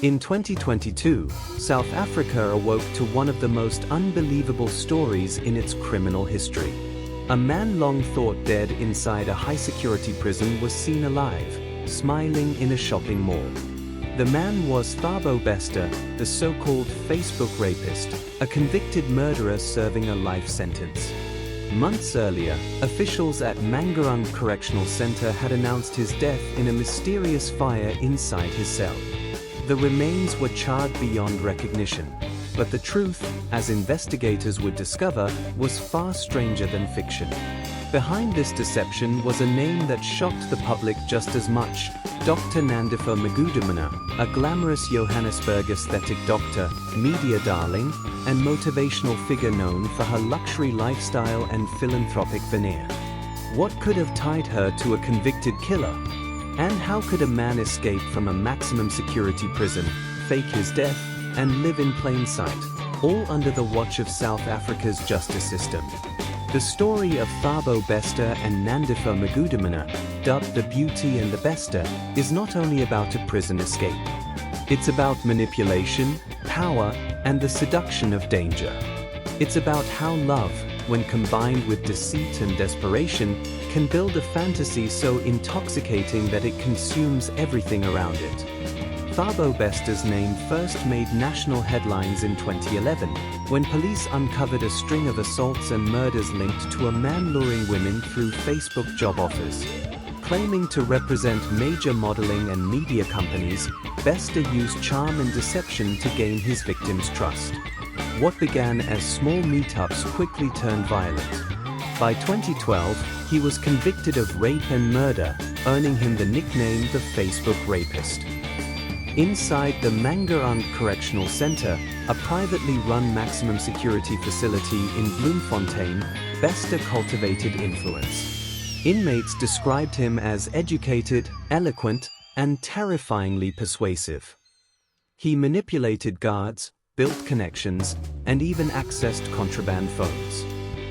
In 2022, South Africa awoke to one of the most unbelievable stories in its criminal history. A man long thought dead inside a high-security prison was seen alive, smiling in a shopping mall. The man was Thabo Bester, the so-called Facebook rapist, a convicted murderer serving a life sentence. Months earlier, officials at Mangaung Correctional Centre had announced his death in a mysterious fire inside his cell. The remains were charred beyond recognition, but the truth, as investigators would discover, was far stranger than fiction. Behind this deception was a name that shocked the public just as much: Dr. Nandipha Magudumana, a glamorous Johannesburg aesthetic doctor, media darling, and motivational figure known for her luxury lifestyle and philanthropic veneer. What could have tied her to a convicted killer? And how could a man escape from a maximum security prison, fake his death, and live in plain sight, all under the watch of South Africa's justice system? The story of Thabo Bester and Nandipha Magudumana, dubbed the Beauty and the Bester, is not only about a prison escape. It's about manipulation, power, and the seduction of danger. It's about how love, when combined with deceit and desperation, can build a fantasy so intoxicating that it consumes everything around it. Thabo Bester's name first made national headlines in 2011, when police uncovered a string of assaults and murders linked to a man luring women through Facebook job offers. Claiming to represent major modeling and media companies, Bester used charm and deception to gain his victims' trust. What began as small meetups quickly turned violent. By 2012, he was convicted of rape and murder, earning him the nickname the Facebook Rapist. Inside the Mangaung Correctional Centre, a privately run maximum security facility in Bloemfontein, Bester cultivated influence. Inmates described him as educated, eloquent, and terrifyingly persuasive. He manipulated guards, built connections, and even accessed contraband phones.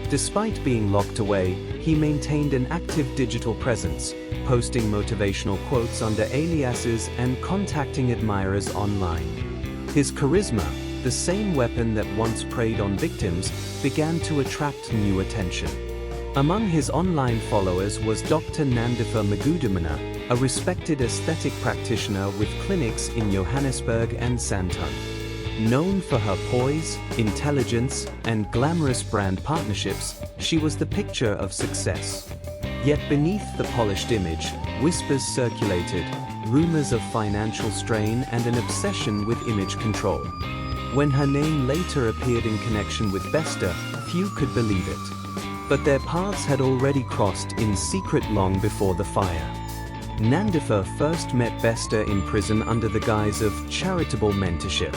Despite being locked away, he maintained an active digital presence, posting motivational quotes under aliases and contacting admirers online. His charisma, the same weapon that once preyed on victims, began to attract new attention. Among his online followers was Dr. Nandipha Magudumana, a respected aesthetic practitioner with clinics in Johannesburg and Sandton. Known for her poise, intelligence, and glamorous brand partnerships, she was the picture of success. Yet beneath the polished image, whispers circulated, rumors of financial strain and an obsession with image control. When her name later appeared in connection with Bester, few could believe it. But their paths had already crossed in secret long before the fire. Nandipha first met Bester in prison under the guise of charitable mentorship.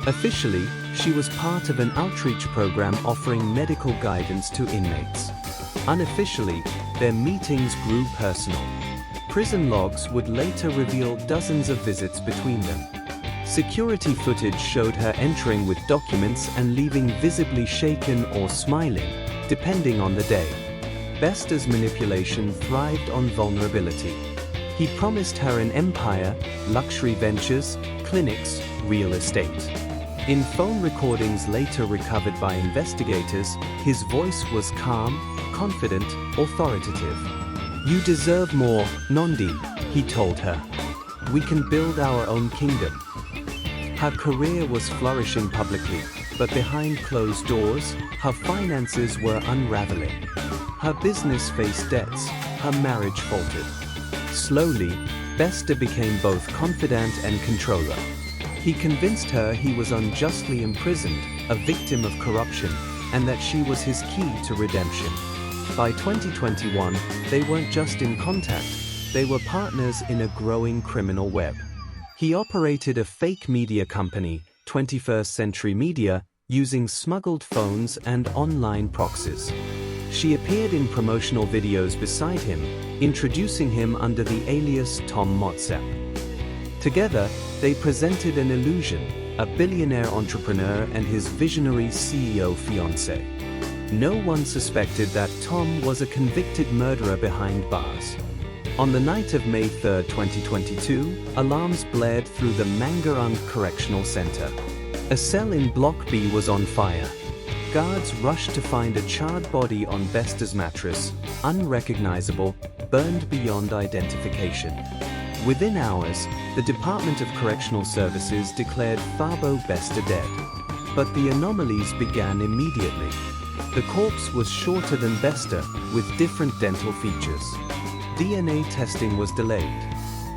Officially, she was part of an outreach program offering medical guidance to inmates. Unofficially, their meetings grew personal. Prison logs would later reveal dozens of visits between them. Security footage showed her entering with documents and leaving visibly shaken or smiling, depending on the day. Bester's manipulation thrived on vulnerability. He promised her an empire, luxury ventures, clinics, real estate. In phone recordings later recovered by investigators, his voice was calm, confident, authoritative. "You deserve more, Nandi," he told her. "We can build our own kingdom." Her career was flourishing publicly, but behind closed doors, her finances were unraveling. Her business faced debts, her marriage faltered. Slowly, Bester became both confidant and controller. He convinced her he was unjustly imprisoned, a victim of corruption, and that she was his key to redemption. By 2021, they weren't just in contact, they were partners in a growing criminal web. He operated a fake media company, 21st Century Media, using smuggled phones and online proxies. She appeared in promotional videos beside him, introducing him under the alias Tom Motsep. Together, they presented an illusion, a billionaire entrepreneur and his visionary CEO fiancé. No one suspected that Tom was a convicted murderer behind bars. On the night of May 3, 2022, alarms blared through the Mangaung Correctional Centre. A cell in Block B was on fire. Guards rushed to find a charred body on Bester's mattress, unrecognizable, burned beyond identification. Within hours, the Department of Correctional Services declared Thabo Bester dead. But the anomalies began immediately. The corpse was shorter than Bester, with different dental features. DNA testing was delayed.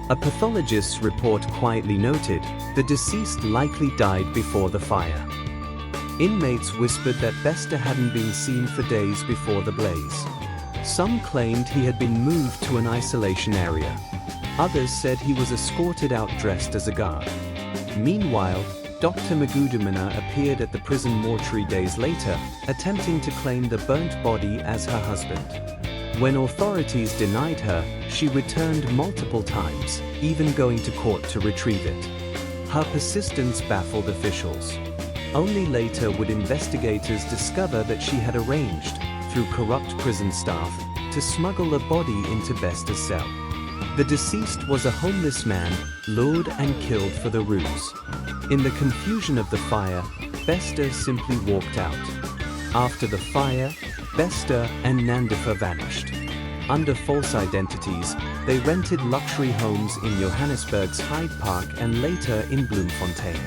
A pathologist's report quietly noted, the deceased likely died before the fire. Inmates whispered that Bester hadn't been seen for days before the blaze. Some claimed he had been moved to an isolation area. Others said he was escorted out dressed as a guard. Meanwhile, Dr. Magudumana appeared at the prison mortuary days later, attempting to claim the burnt body as her husband. When authorities denied her, she returned multiple times, even going to court to retrieve it. Her persistence baffled officials. Only later would investigators discover that she had arranged, through corrupt prison staff, to smuggle a body into Bester's cell. The deceased was a homeless man, lured and killed for the ruse. In the confusion of the fire, Bester simply walked out. After the fire, Bester and Nandipha vanished. Under false identities, they rented luxury homes in Johannesburg's Hyde Park and later in Bloemfontein.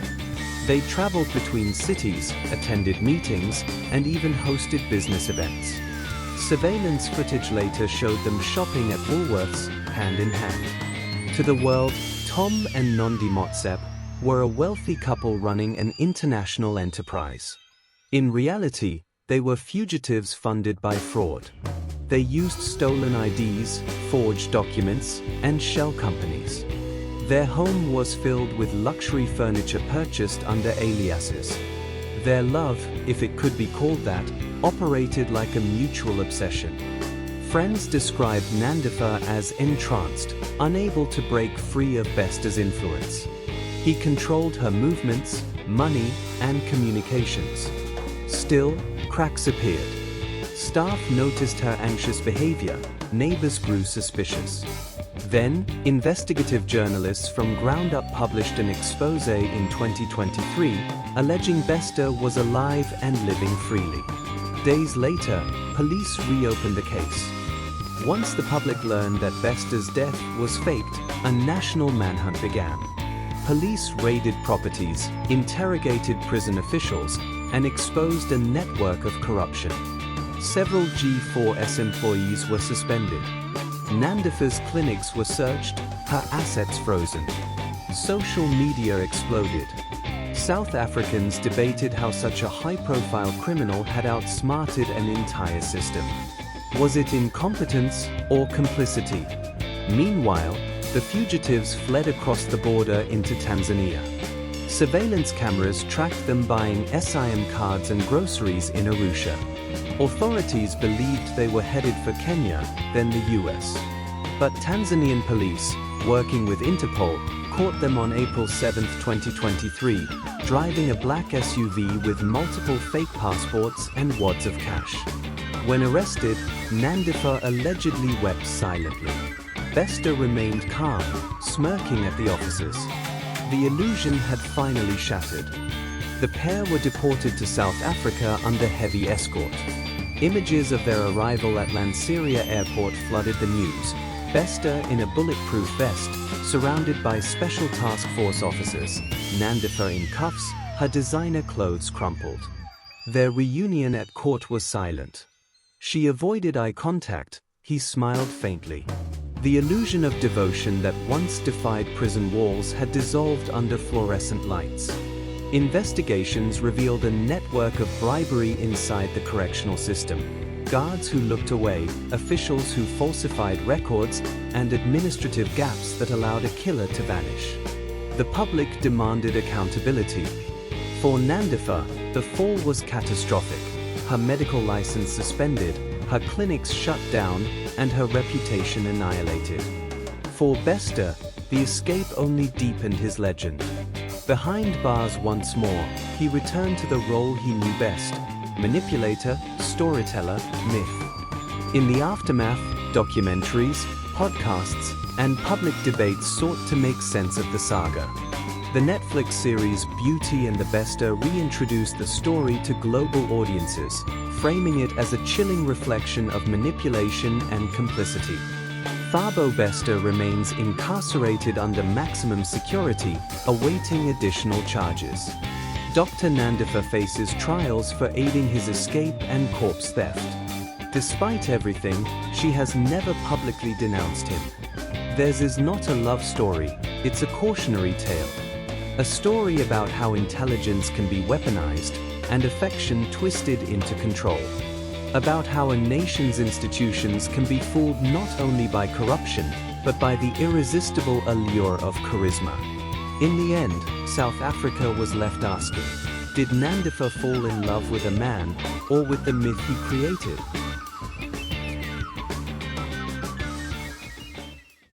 They traveled between cities, attended meetings, and even hosted business events. Surveillance footage later showed them shopping at Woolworths, hand in hand. To the world, Tom and Nandipha were a wealthy couple running an international enterprise. In reality, they were fugitives funded by fraud. They used stolen IDs, forged documents, and shell companies. Their home was filled with luxury furniture purchased under aliases. Their love, if it could be called that, operated like a mutual obsession. Friends described Nandipha as entranced, unable to break free of Bester's influence. He controlled her movements, money, and communications. Still, cracks appeared. Staff noticed her anxious behavior, neighbors grew suspicious. Then, investigative journalists from Ground Up published an expose in 2023, alleging Bester was alive and living freely. Days later, police reopened the case. Once the public learned that Bester's death was faked, a national manhunt began. Police raided properties, interrogated prison officials, and exposed a network of corruption. Several G4S employees were suspended. Nandipha's clinics were searched, her assets frozen. Social media exploded. South Africans debated how such a high-profile criminal had outsmarted an entire system. Was it incompetence or complicity? Meanwhile, the fugitives fled across the border into Tanzania. Surveillance cameras tracked them buying SIM cards and groceries in Arusha. Authorities believed they were headed for Kenya, then the US. But Tanzanian police, working with Interpol, caught them on April 7, 2023, driving a black SUV with multiple fake passports and wads of cash. When arrested, Nandipha allegedly wept silently. Bester remained calm, smirking at the officers. The illusion had finally shattered. The pair were deported to South Africa under heavy escort. Images of their arrival at Lanseria Airport flooded the news. Bester in a bulletproof vest, surrounded by Special Task Force officers, Nandipha in cuffs, her designer clothes crumpled. Their reunion at court was silent. She avoided eye contact, he smiled faintly. The illusion of devotion that once defied prison walls had dissolved under fluorescent lights. Investigations revealed a network of bribery inside the correctional system. Guards who looked away, officials who falsified records, and administrative gaps that allowed a killer to vanish. The public demanded accountability. For Nandipha, the fall was catastrophic. Her medical license suspended, her clinics shut down, and her reputation annihilated. For Bester, the escape only deepened his legend. Behind bars once more, he returned to the role he knew best: manipulator, storyteller, myth. In the aftermath, documentaries, podcasts, and public debates sought to make sense of the saga. The Netflix series Beauty and the Bester reintroduced the story to global audiences, framing it as a chilling reflection of manipulation and complicity. Thabo Bester remains incarcerated under maximum security, awaiting additional charges. Dr. Nandipha faces trials for aiding his escape and corpse theft. Despite everything, she has never publicly denounced him. Theirs is not a love story, it's a cautionary tale. A story about how intelligence can be weaponized and affection twisted into control. About how a nation's institutions can be fooled not only by corruption, but by the irresistible allure of charisma. In the end, South Africa was left asking, did Nandipha fall in love with a man, or with the myth he created?